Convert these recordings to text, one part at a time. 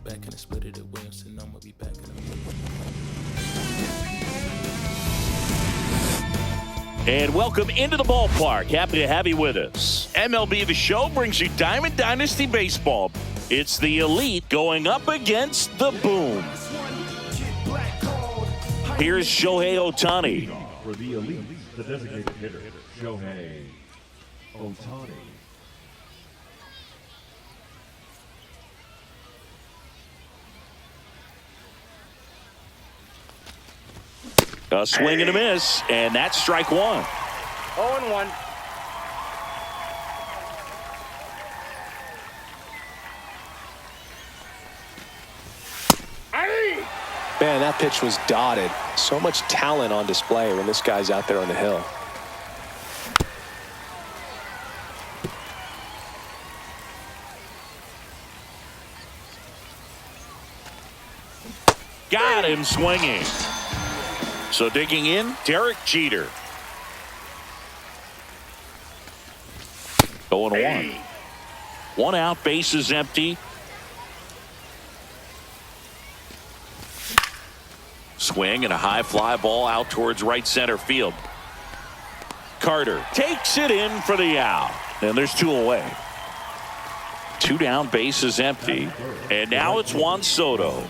back and split it at Williamson. I'ma be back in a minute. And welcome into the ballpark. Happy to have you with us. MLB The Show brings you Diamond Dynasty Baseball. It's the elite going up against the boom. Here's Shohei Ohtani. For the elite, the designated hitter, Shohei Ohtani. A swing and a miss, and that's strike one. 0-1. Man, that pitch was dotted. So much talent on display when this guy's out there on the hill. Got him swinging. So digging in, Derek Jeter. 0-1. One out, bases empty. Swing and a high fly ball out towards right center field. Carter takes it in for the out. And there's two away. Two down, bases empty. And now it's Juan Soto.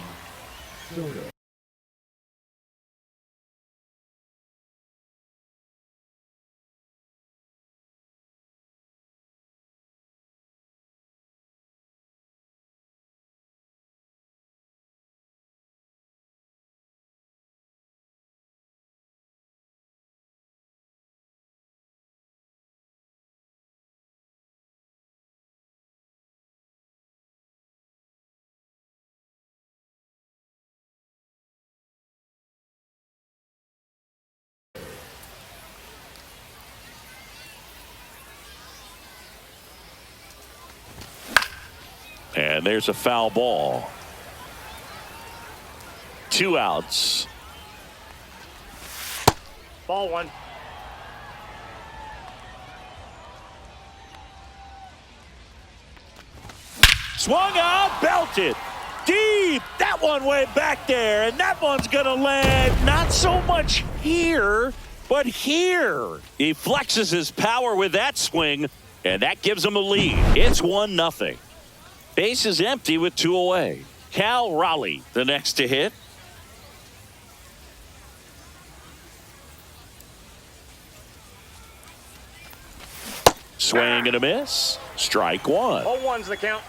And there's a foul ball. Two outs. Ball one. Swung out, belted. Deep. That one way back there. And that one's going to land not so much here, but here. He flexes his power with that swing, and that gives him a lead. It's 1-0. Base is empty with two away. Cal Raleigh, the next to hit. Swing and a miss. Strike one. 0-1's the count.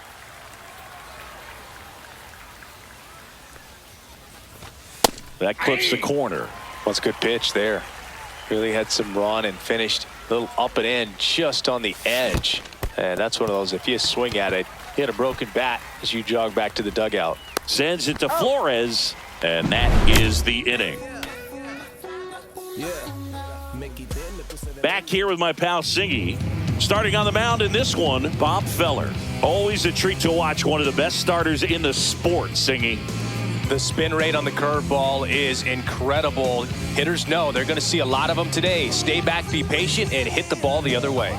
That clips the corner. That's a good pitch there. Really had some run and finished a little up and in just on the edge. And that's one of those, if you swing at it, he had a broken bat as you jog back to the dugout. Sends it to Flores, and that is the inning. Back here with my pal Singy. Starting on the mound in this one, Bob Feller. Always a treat to watch one of the best starters in the sport, Singy. The spin rate on the curveball is incredible. Hitters know they're going to see a lot of them today. Stay back, be patient, and hit the ball the other way.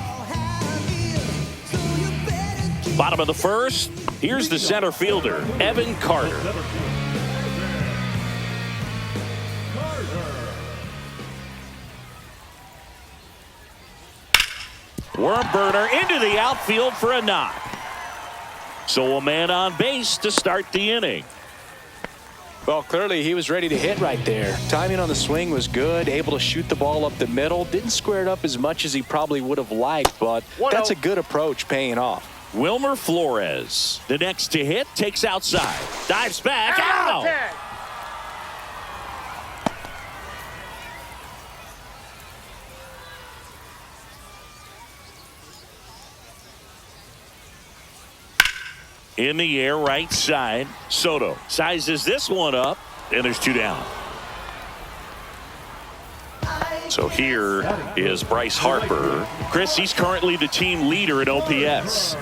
Bottom of the first, here's the center fielder, Evan Carter. Worm burner into the outfield for a knock. So a man on base to start the inning. Well, clearly he was ready to hit right there. Timing on the swing was good, able to shoot the ball up the middle. Didn't square it up as much as he probably would have liked, but that's a good approach paying off. Wilmer Flores, the next to hit, takes outside. Dives back, out! In the air, right side. Soto sizes this one up, and there's two down. So here is Bryce Harper. Chris, he's currently the team leader in OPS.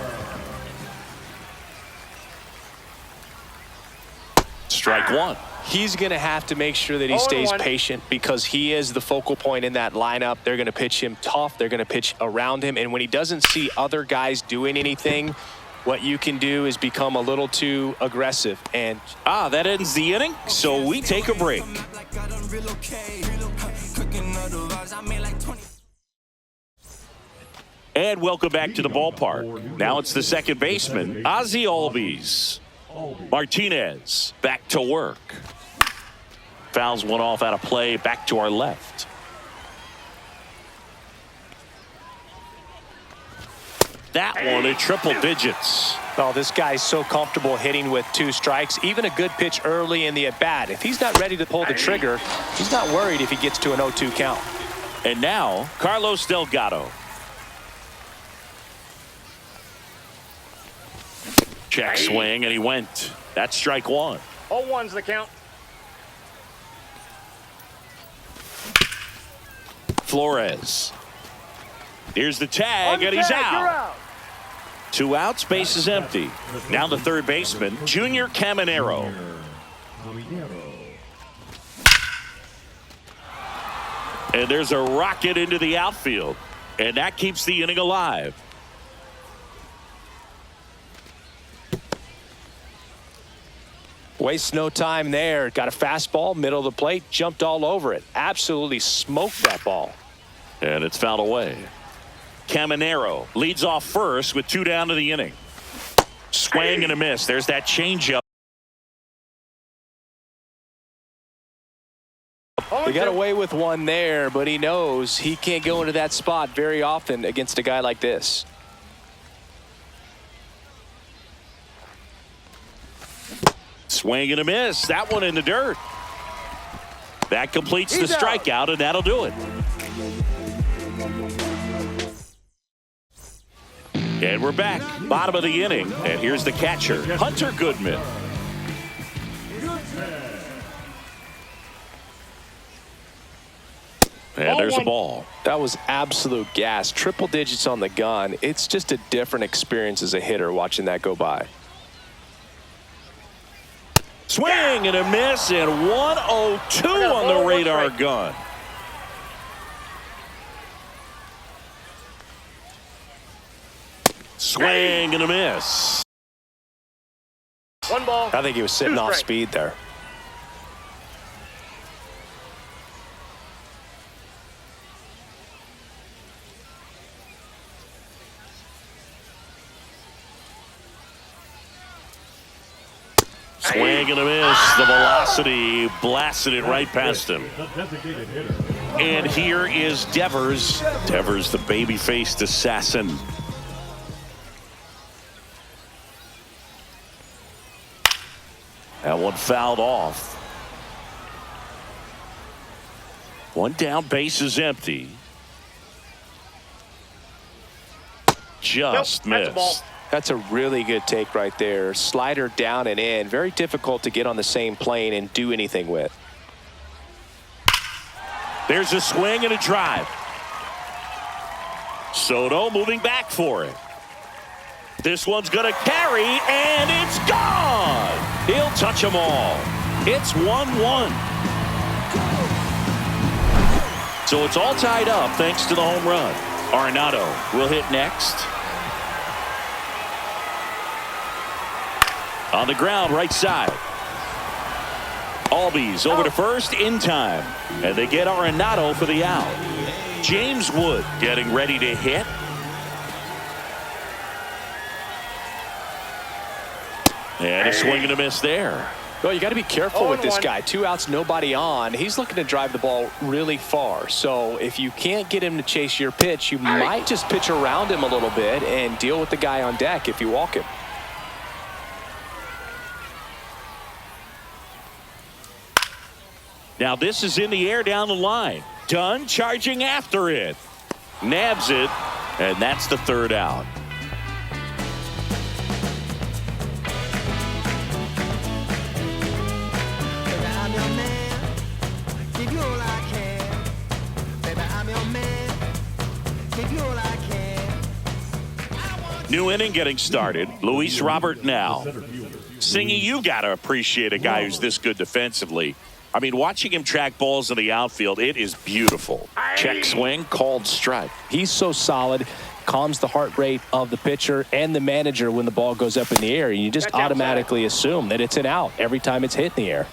Strike one. He's going to have to make sure that he stays patient because he is the focal point in that lineup. They're going to pitch him tough. They're going to pitch around him. And when he doesn't see other guys doing anything, What you can do is become a little too aggressive. And that ends the inning, so we take a break. And welcome back to the ballpark. Now it's the second baseman, Ozzie Albies. Martinez back to work. Fouls one off out of play, back to our left. That one in triple digits. Oh, this guy's so comfortable hitting with 2 strikes. Even a good pitch early in the at-bat. If he's not ready to pull the trigger, he's not worried if he gets to an 0-2 count. And now, Carlos Delgado. Check swing, and he went. That's strike 1. 0-1's the count. Flores. Here's the tag, and he's out. 2 outs, base is empty. Now the third baseman, Junior Caminero. And there's a rocket into the outfield, and that keeps the inning alive. Wastes no time there. Got a fastball, middle of the plate, jumped all over it. Absolutely smoked that ball. And it's fouled away. Caminero leads off first with 2 down to the inning. Swing and a miss. There's that changeup. He got away with one there, but he knows he can't go into that spot very often against a guy like this. Swing and a miss. That one in the dirt. That completes the strikeout, and that'll do it. And we're back, bottom of the inning, and here's the catcher, Hunter Goodman. And there's a ball. That was absolute gas. Triple digits on the gun. It's just a different experience as a hitter watching that go by. Swing and a miss, and 102 on the radar gun. Swing and a miss. 1 ball. I think he was sitting off speed there. Swing and a miss. The velocity blasted it right past him. And here is Devers. Devers, the baby-faced assassin. That one fouled off. 1 down, base is empty. Just missed. That's a really good take right there. Slider down and in. Very difficult to get on the same plane and do anything with. There's a swing and a drive. Soto moving back for it. This one's going to carry, and it's gone. He'll touch them all. It's 1-1. So it's all tied up thanks to the home run. Arenado will hit next. On the ground, right side. Albies over to first in time. And they get Arenado for the out. James Wood getting ready to hit. And a swing and a miss there. Well, you got to be careful with this guy. 2 outs, nobody on. He's looking to drive the ball really far. So if you can't get him to chase your pitch, you might just pitch around him a little bit and deal with the guy on deck if you walk him. Now this is in the air down the line. Dunn charging after it. Nabs it, and that's the 3rd out. New inning getting started. Luis Robert now. Singy, you got to appreciate a guy who's this good defensively. I mean, watching him track balls in the outfield, it is beautiful. Check swing, called strike. He's so solid. calms the heart rate of the pitcher and the manager when the ball goes up in the air. You just automatically assume that it's an out every time it's hit in the air.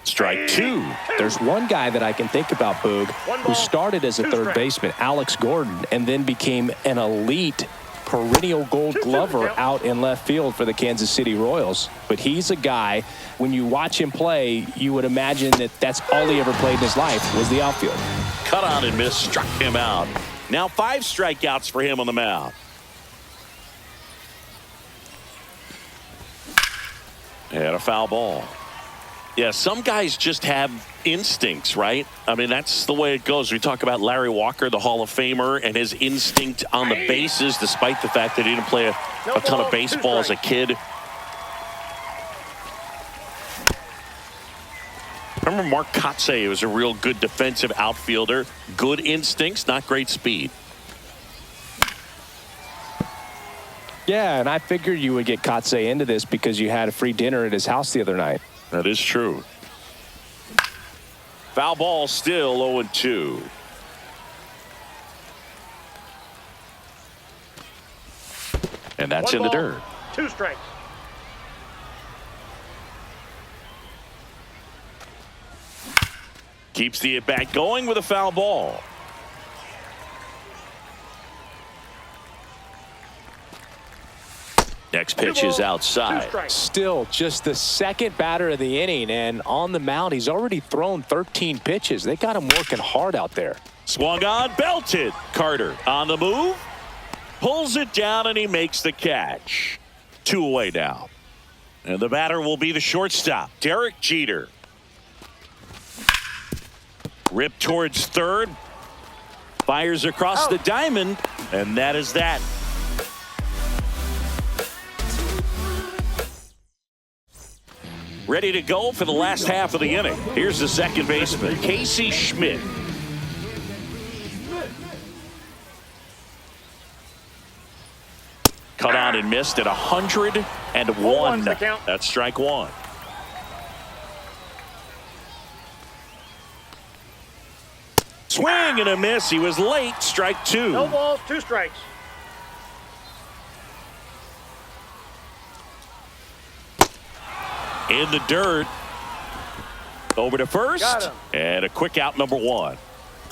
Strike two. There's one guy that I can think about, Boog, who started as a third baseman, Alex Gordon, and then became an elite perennial gold glover out in left field for the Kansas City Royals. But he's a guy, when you watch him play, you would imagine that that's all he ever played in his life was the outfield. Cut on and miss, struck him out. Now 5 strikeouts for him on the mound. And a foul ball. Yeah, some guys just have instincts, right? I mean, that's the way it goes. We talk about Larry Walker, the Hall of Famer, and his instinct on the bases, despite the fact that he didn't play a ton of baseball as a kid. Remember Mark Kotsay was a real good defensive outfielder. Good instincts, not great speed. Yeah, and I figured you would get Kotsay into this because you had a free dinner at his house the other night. That is true. Foul ball, still 0-2. And that's in the dirt. 2 strikes. Keeps the at-bat going with a foul ball. Next pitch is outside. Still just the second batter of the inning, and on the mound, he's already thrown 13 pitches. They got him working hard out there. Swung on, belted. Carter on the move. Pulls it down, and he makes the catch. 2 away now. And the batter will be the shortstop, Derek Jeter. Ripped towards third. Fires across the diamond, and that is that. Ready to go for the last half of the inning. Here's the second baseman, Casey Schmidt. Cut on and missed at 101. That's strike one. Swing and a miss. He was late. Strike two. No balls, 2 strikes. In the dirt. Over to first. And a quick out, number 1.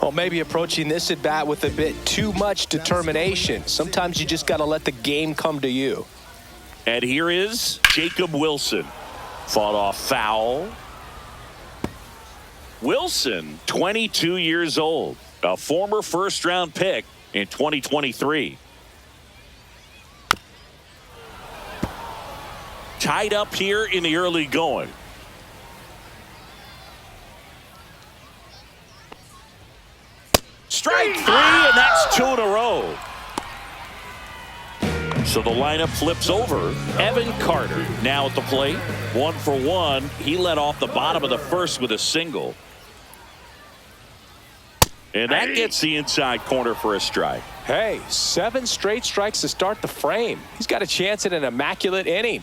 Well, maybe approaching this at bat with a bit too much determination. Sometimes you just got to let the game come to you. And here is Jacob Wilson. Fought off foul. Wilson, 22 years old, a former first-round pick in 2023. Tied up here in the early going. Strike 3, and that's 2 in a row. So the lineup flips over. Evan Carter now at the plate. 1 for 1. He led off the bottom of the first with a single. And that gets the inside corner for a strike. Hey, 7 straight strikes to start the frame. He's got a chance at an immaculate inning.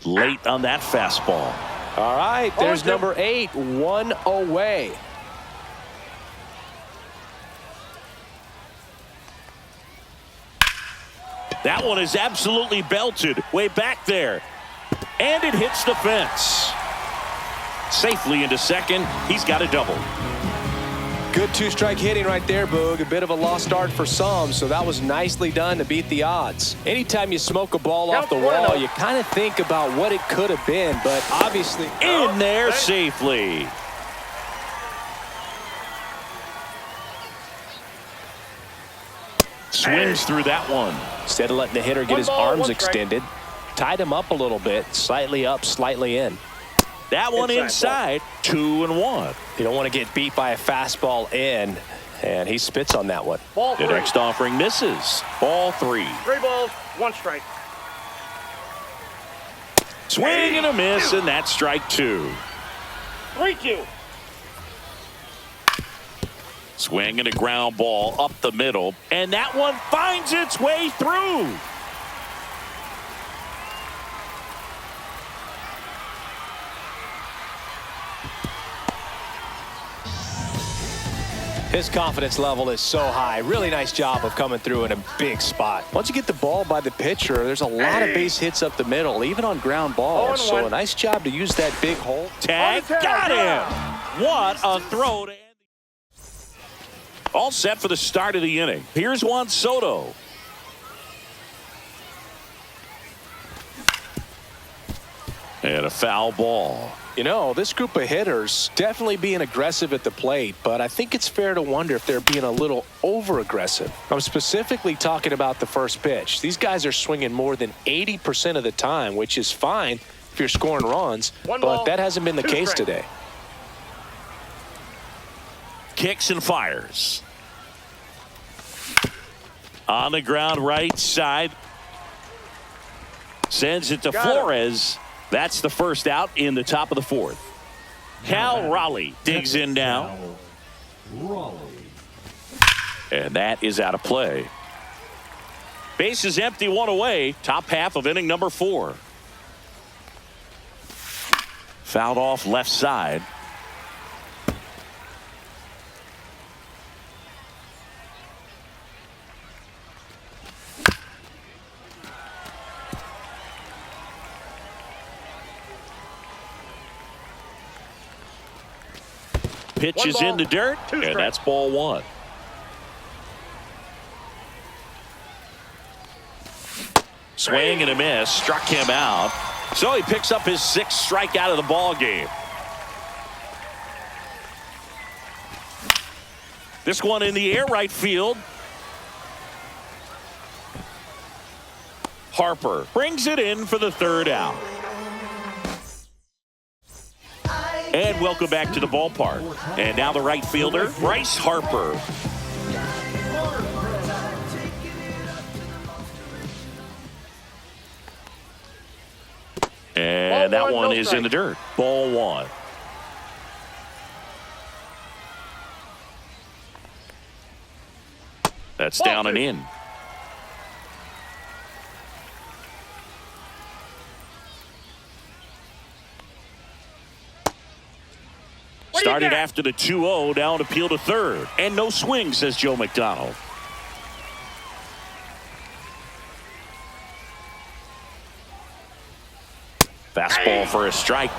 Late on that fastball. All right, there's number 8, 1 away. That one is absolutely belted way back there. And it hits the fence. Safely into second. He's got a double. Good 2-strike hitting right there, Boog. A bit of a lost start for some, so that was nicely done to beat the odds. Anytime you smoke a ball off the wall, you kind of think about what it could have been, but obviously in there safely. Swings through that one. Instead of letting the hitter get his arms extended, tied him up a little bit, slightly up, slightly in. That one inside, 2-1. You don't want to get beat by a fastball in, and he spits on that one. The next offering misses. Ball 3. 3 balls, 1 strike. Swing and a miss, and that's strike 2. 3-2. Swing and a ground ball up the middle, and that one finds its way through. His confidence level is so high. Really nice job of coming through in a big spot. Once you get the ball by the pitcher, there's a lot of base hits up the middle, even on ground balls. So a nice job to use that big hole. Tag, got him! What a throw to end. All set for the start of the inning. Here's Juan Soto. And a foul ball. You know, this group of hitters definitely being aggressive at the plate, but I think it's fair to wonder if they're being a little over-aggressive. I'm specifically talking about the first pitch. These guys are swinging more than 80% of the time, which is fine if you're scoring runs, but that hasn't been the case today. Kicks and fires. On the ground, right side. Sends it to Flores. That's the first out in the top of the fourth. Cal Raleigh digs in now. And that is out of play. Base is empty, one away. Top half of inning number 4. Fouled off left side. Pitch is in the dirt, and that's ball 1. Swing and a miss, struck him out. So he picks up his 6th strikeout of the ball game. This one in the air, right field. Harper brings it in for the 3rd out. And welcome back to the ballpark. And now the right fielder, Bryce Harper. And that one is in the dirt. Ball 1. That's down and in. Started after the 2-0, now an appeal to 3rd. And no swing, says Joe McDonald. Fastball for a strike.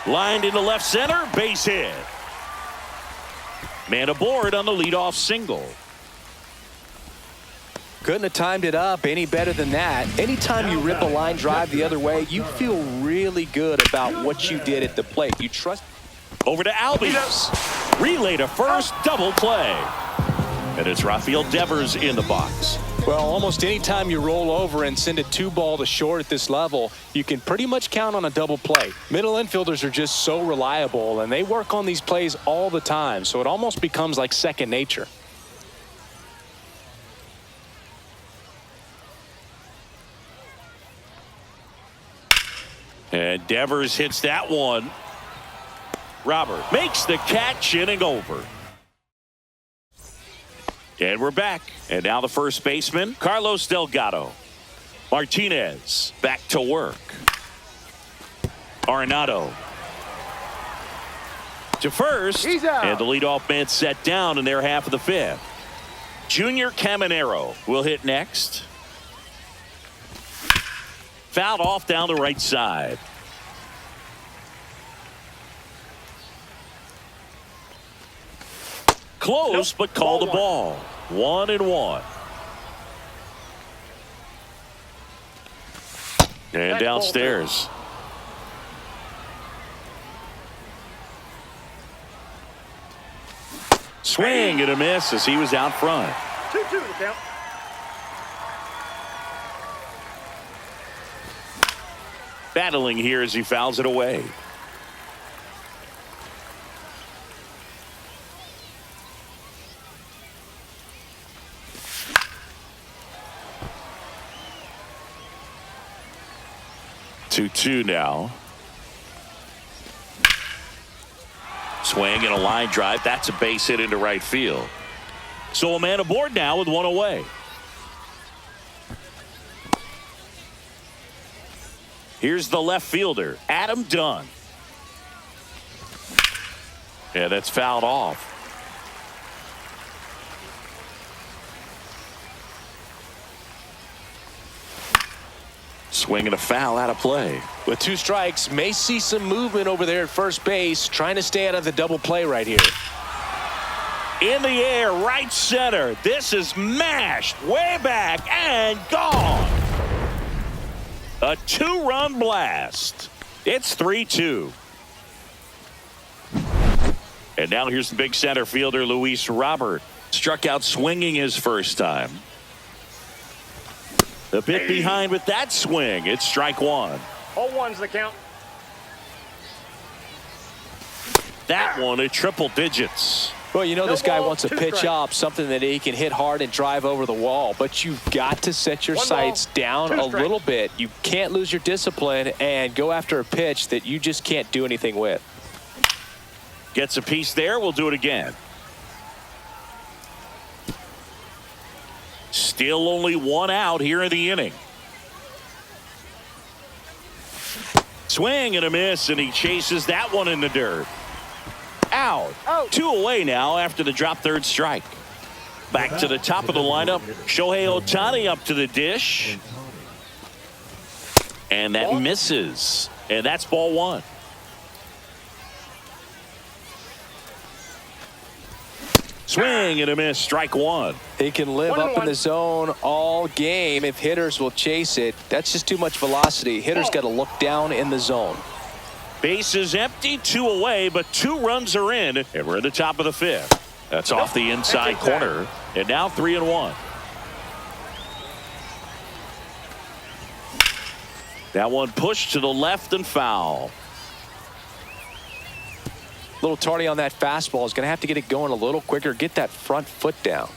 Lined into left center, base hit. Man aboard on the leadoff single. Couldn't have timed it up any better than that. Anytime you rip a line drive the other way, you feel really good about what you did at the plate. You trust. Over to Albies. Relay to first, double play. And it's Rafael Devers in the box. Well, almost any time you roll over and send a 2-ball to short at this level, you can pretty much count on a double play. Middle infielders are just so reliable, and they work on these plays all the time, so it almost becomes like second nature. And Devers hits that one. Robert makes the catch, inning over. And we're back. And now the first baseman, Carlos Delgado. Martinez back to work. Arenado to first. And the leadoff man set down in their half of the 5th. Junior Caminero will hit next. Fouled off down the right side. Close, but called a ball. 1-1. And downstairs. Swing and a miss as he was out front. 2-2 the count. Battling here as he fouls it away. Two now. Swing and a line drive. That's a base hit into right field. So a man aboard now with one away. Here's the left fielder, Adam Dunn. Yeah, that's fouled off. Swing and a foul out of play. With 2 strikes, may see some movement over there at first base, trying to stay out of the double play right here. In the air, right center. This is mashed way back and gone. A 2-run blast. It's 3-2. And now here's the big center fielder, Luis Robert. Struck out swinging his first time. The bit behind with that swing. It's strike 1. 0-1's the count. That one at triple digits. Well, you know, this guy ball, wants to 2 pitch strikes. up something that he can hit hard and drive over the wall, but you've got to set your 1 sights ball, down 2 a strikes. little bit. You can't lose your discipline and go after a pitch that you just can't do anything with. Gets a piece there. We'll do it again. Still only 1 out here in the inning. Swing and a miss, and he chases that one in the dirt. Out. 2 away now after the drop third strike. Back to the top of the lineup. Shohei Ohtani up to the dish. And that misses. And that's ball 1. Swing and a miss, strike 1. He can live up in the zone all game if hitters will chase it. That's just too much velocity. Hitters got to look down in the zone. Base is empty, 2 away, but 2 runs are in, and we're at the top of the 5th. That's off the inside corner, and now 3-1. That one pushed to the left and foul. A little tardy on that fastball. Is going to have to get it going a little quicker. Get that front foot down.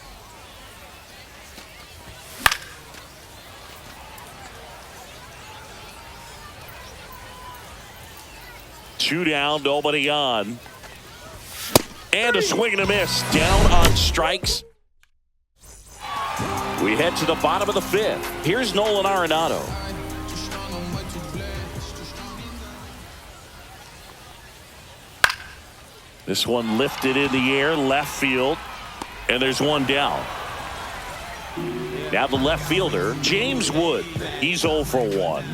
Two down, nobody on. And a swing and a miss. Down on strikes. We head to the bottom of the 5th. Here's Nolan Arenado. This one lifted in the air, left field, and there's 1 down. Now the left fielder, James Wood. He's 0 for 1.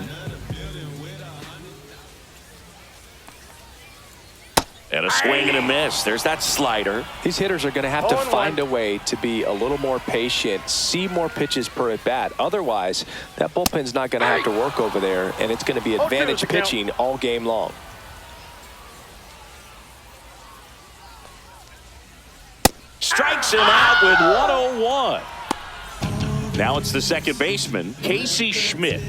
And a swing and a miss. There's that slider. These hitters are going to have to find a way to be a little more patient, see more pitches per at bat. Otherwise, that bullpen's not going to have to work over there, and it's going to be advantage pitching all game long. Strikes him out with 101. Now it's the second baseman, Casey Schmidt.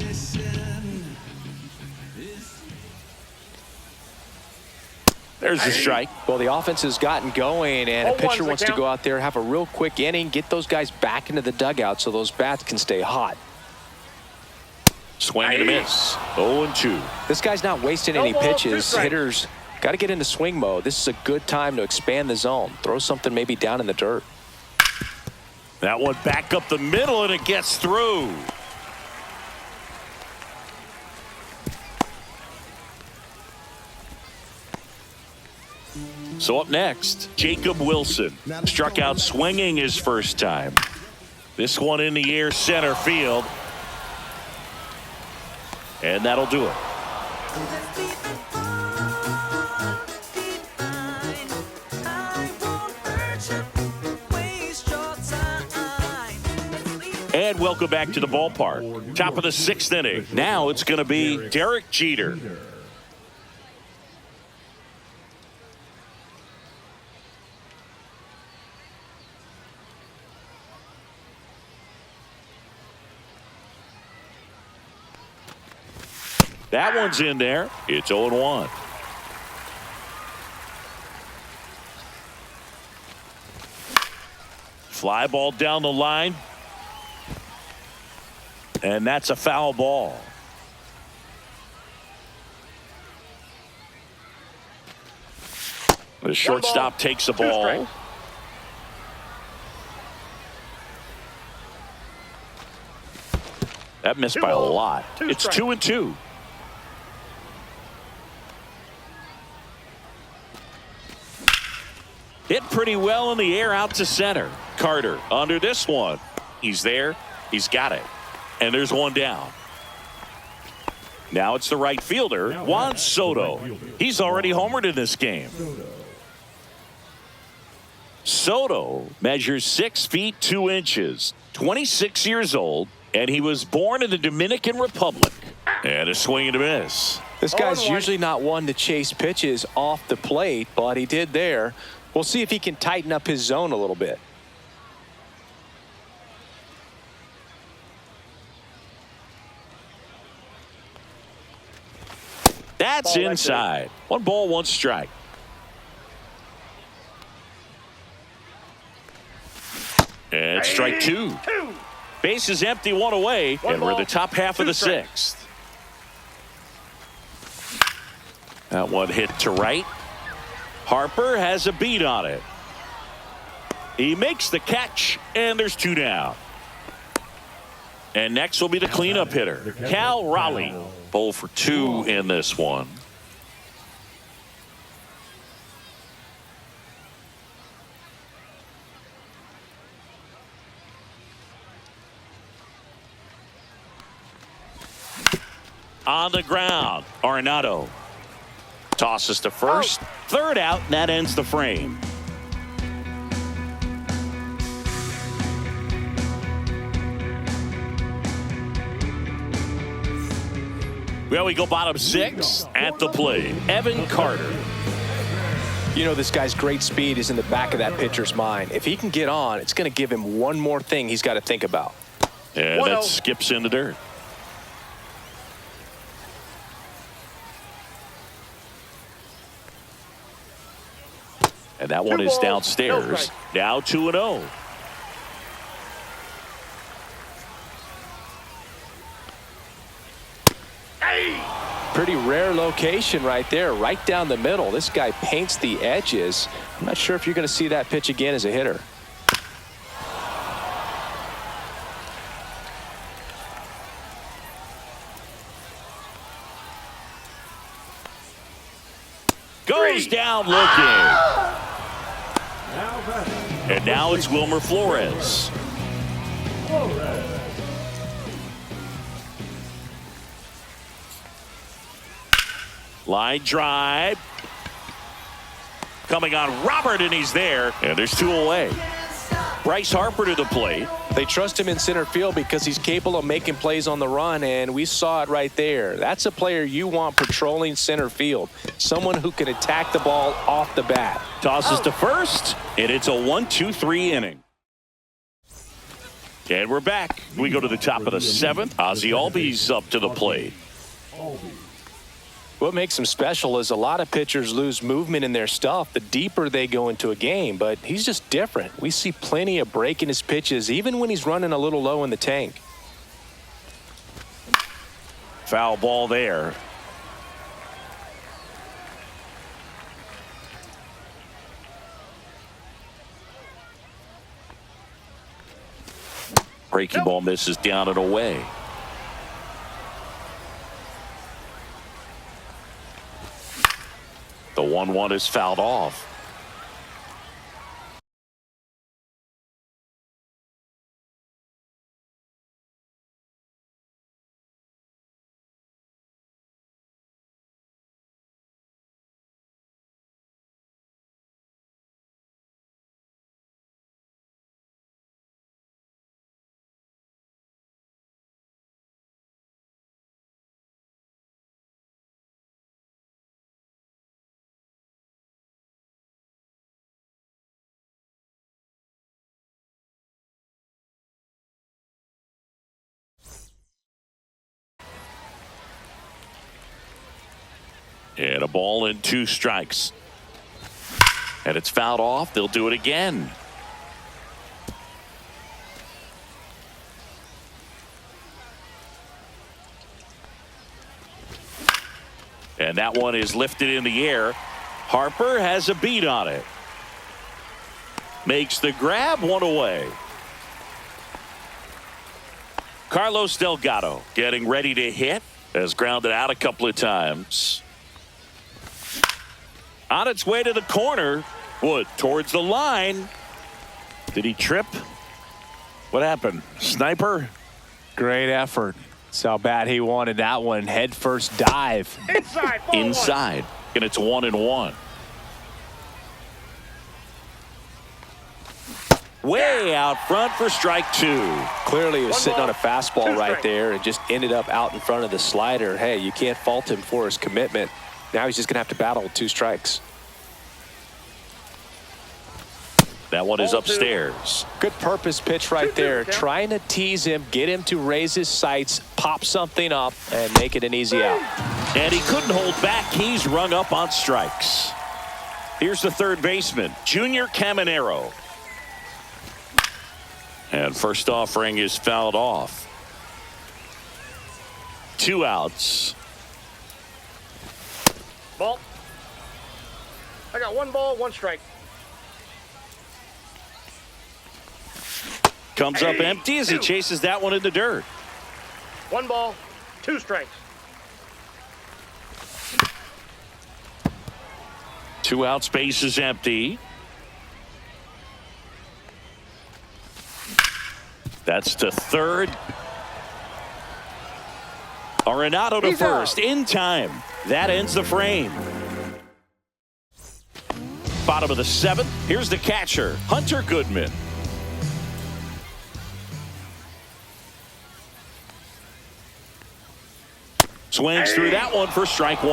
There's a strike. Well, the offense has gotten going, and a pitcher wants to go out there, have a real quick inning, get those guys back into the dugout so those bats can stay hot. Swing and a miss. 0-2. This guy's not wasting any pitches. Hitters got to get into swing mode. This is a good time to expand the zone. Throw something maybe down in the dirt. That one back up the middle, and it gets through. So up next, Jacob Wilson. Struck out swinging his first time. This one in the air, center field. And that'll do it. And welcome back to the ballpark. Top of the 6th inning. Now it's going to be Derek Jeter. That one's in there. It's 0-1. Fly ball down the line. And that's a foul ball. The shortstop takes the ball. That missed by a lot. It's 2-2. Hit pretty well in the air out to center. Carter under this one. He's there. He's got it. And there's one down. Now it's the right fielder, Juan Soto. He's already homered in this game. Soto measures 6 feet 2 inches, 26 years old, and he was born in the Dominican Republic. And a swing and a miss. This guy's usually not one to chase pitches off the plate, but he did there. We'll see if he can tighten up his zone a little bit. That's inside. 1 ball, 1 strike. And strike 2. Base is empty, 1 away, and we're the top half of the 6th. That one hit to right. Harper has a beat on it. He makes the catch, and there's 2 down. And next will be the cleanup hitter, Cal Raleigh. 0 for 2 in this one. On the ground, Arenado tosses to first. Third out, and that ends the frame. Well, we go bottom 6 at the plate. Evan Carter. You know, this guy's great speed is in the back of that pitcher's mind. If he can get on, it's going to give him one more thing he's got to think about. And that skips in the dirt. And that one is downstairs. Now 2-0. Pretty rare location right there, right down the middle. This guy paints the edges. I'm not sure if you're going to see that pitch again as a hitter. Goes down looking. And now it's Wilmer Flores. Line drive. Coming on Robert, and he's there. And there's 2 away. Bryce Harper to the plate. They trust him in center field because he's capable of making plays on the run, and we saw it right there. That's a player you want patrolling center field. Someone who can attack the ball off the bat. Tosses to first, and it's a 1-2-3 inning. And we're back. We go to the top of the 7th. Ozzie Albies up to the plate. What makes him special is a lot of pitchers lose movement in their stuff the deeper they go into a game, but he's just different. We see plenty of break in his pitches, even when he's running a little low in the tank. Foul ball there. Breaking ball misses down and away. The 1-1 is fouled off. And a ball and 2 strikes. And it's fouled off. They'll do it again. And that one is lifted in the air. Harper has a beat on it. Makes the grab, 1 away. Carlos Delgado getting ready to hit. Has grounded out a couple of times. On its way to the corner, Wood towards the line. Did he trip? What happened? Sniper? Great effort. That's how bad he wanted that one. Head first dive. Inside. Ball Inside. And it's 1-1. Way out front for strike 2. Clearly he was One sitting ball, on a fastball 2 right strikes. there and just ended up out in front of the slider. Hey, you can't fault him for his commitment. Now he's just going to have to battle with 2 strikes. That one is Ball 2. upstairs. Good purpose pitch right 2-2 there. count. Trying to tease him, get him to raise his sights, pop something up, and make it an easy out. And he couldn't hold back. He's rung up on strikes. Here's the third baseman, Junior Caminero. And first offering is fouled off. 2 outs. Ball. I got 1 ball, 1 strike. Comes up empty as he chases that one in the dirt. 1 ball, 2 strikes. 2 outs, base is empty. That's to third. Arenado to He's first out. in time. That ends the frame. Bottom of the 7th. Here's the catcher, Hunter Goodman. Swings through that one for strike 1.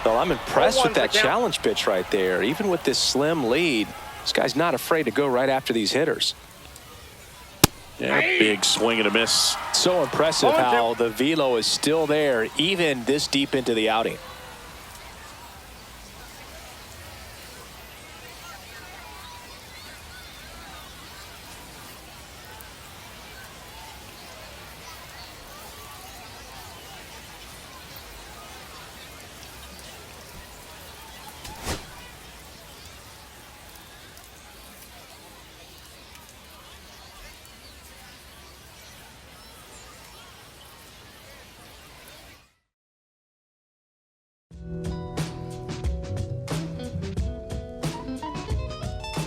Well, I'm impressed 0-1 with that for count. challenge pitch right there. Even with this slim lead, this guy's not afraid to go right after these hitters. Yeah, big swing and a miss. So impressive 0-2. how the velo is still there even this deep into the outing.